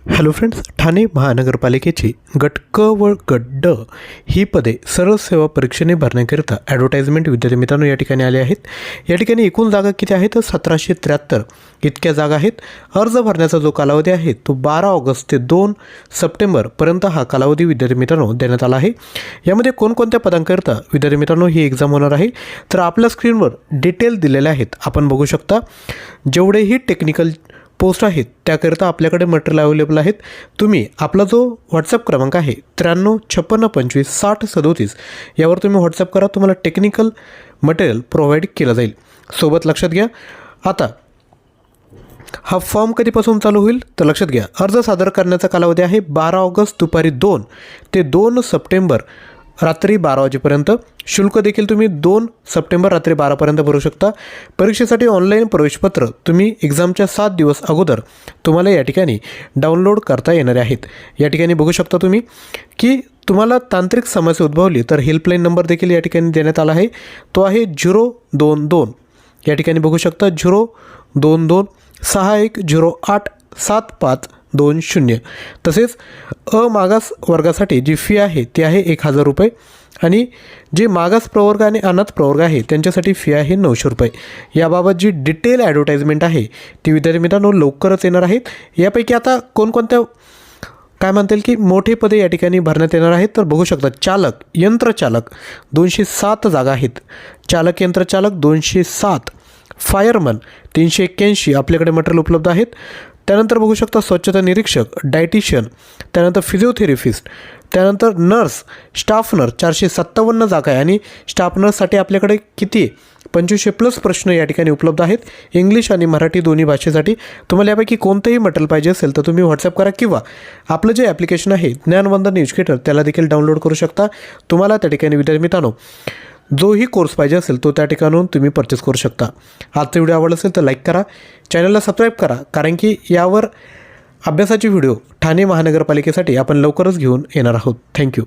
Hello friends, Thane महानगरपालिकेची गट क व गट ड ही पदे सरळ सेवा परीक्षेने भरण्याकरिता ॲडव्हर्टाइजमेंट विद्यार्थी मित्रांनो या ठिकाणी आले आहेत. या ठिकाणी एकूण जागा किती आहेत? 1773 इतक्या जागा आहेत. अर्ज भरण्याचा जो कालावधी आहे तो 12 ऑगस्ट ते 2 सप्टेंबरपर्यंत हा कालावधी विद्यार्थी मित्रांनो देण्यात आला आहे. यामध्ये कोणकोणत्या पदांकरिता विद्यार्थी मित्रांनो ही एक्झाम होणार आहे तर आपल्या स्क्रीनवर डिटेल दिलेले आहेत, आपण बघू शकता. जेवढेही टेक्निकल पोस्ट आहेत त्याकरिता आपल्याकडे मटेरियल अवेलेबल आहेत. तुम्ही आपला जो व्हॉट्सअप क्रमांक आहे 9356256037 यावर तुम्ही व्हॉट्सअप करा, तुम्हाला टेक्निकल मटेरियल प्रोव्हाइड केलं जाईल. सोबत लक्षात घ्या, आता हा फॉर्म कधीपासून चालू होईल तर लक्षात घ्या, अर्ज सादर करण्याचा कालावधी आहे 12 ऑगस्ट दुपारी 2 ते 2 सप्टेंबर रात्री 12 वाजेपर्यंत. शुल्क देखील तुम्ही 2 सप्टेंबर रात्री 12पर्यंत भरू शकता. परीक्षेसाठी ऑनलाईन प्रवेशपत्र तुम्ही एक्झामच्या 7 दिवस अगोदर तुम्हाला या ठिकाणी डाउनलोड करता येणारे आहेत. या ठिकाणी बघू शकता तुम्ही की तुम्हाला तांत्रिक समस्या उद्भवली तर हेल्पलाईन नंबर देखील या ठिकाणी देण्यात आला आहे, तो आहे 022. या ठिकाणी बघू शकता 022 61087520. तसेच मागास वर्गासाठी जी फी आहे ती आहे 1000 रुपये आणि जे मागास प्रवर्ग आणि अनाथ प्रवर्ग आहे त्यांच्यासाठी फी आहे 900 रुपये. याबाबत जी डिटेल ॲडव्हर्टाइजमेंट आहे ती विद्यार्थी मित्रांनो लवकरच येणार आहेत. यापैकी आता कोणकोणत्या काय म्हणता येईल की मोठे पदे या ठिकाणी भरण्यात येणार आहेत तर बघू शकता. चालक, यंत्रचालक 207 जागा आहेत. चालक यंत्रचालक 207. फायरमन 381 आपल्याकडे मटेरियल उपलब्ध आहेत. त्यानंतर बघू शकता स्वच्छता निरीक्षक, डायटिशियन, त्यानंतर फिजिओथेरपिस्ट, त्यानंतर नर्स, स्टाफ नर्स 457 जागा आहे आणि स्टाफ नर्ससाठी आपल्याकडे किती आहे 2500+ प्रश्न या ठिकाणी उपलब्ध आहेत. इंग्लिश आणि मराठी दोन्ही भाषेसाठी. तुम्हाला यापैकी कोणतंही मटेरियल पाहिजे असेल तर तुम्ही व्हॉट्सअप करा किंवा आपलं जे ॲप्लिकेशन आहे ज्ञानवंदन एज्युकेटर त्याला देखील डाउनलोड करू शकता. तुम्हाला त्या ठिकाणी विद्यार्थी मित्रांनो जोही कोर्स पाहिजे असेल तो त्या ठिकाणून तुम्ही परचेस करू शकता. आजचा व्हिडिओ आवडला असेल तर लाईक करा, चॅनलला सबस्क्राईब करा, कारण की यावर अभ्यासाची व्हिडिओ ठाणे महानगरपालिकेसाठी आपण लवकरच घेऊन येणार आहोत. थँक्यू.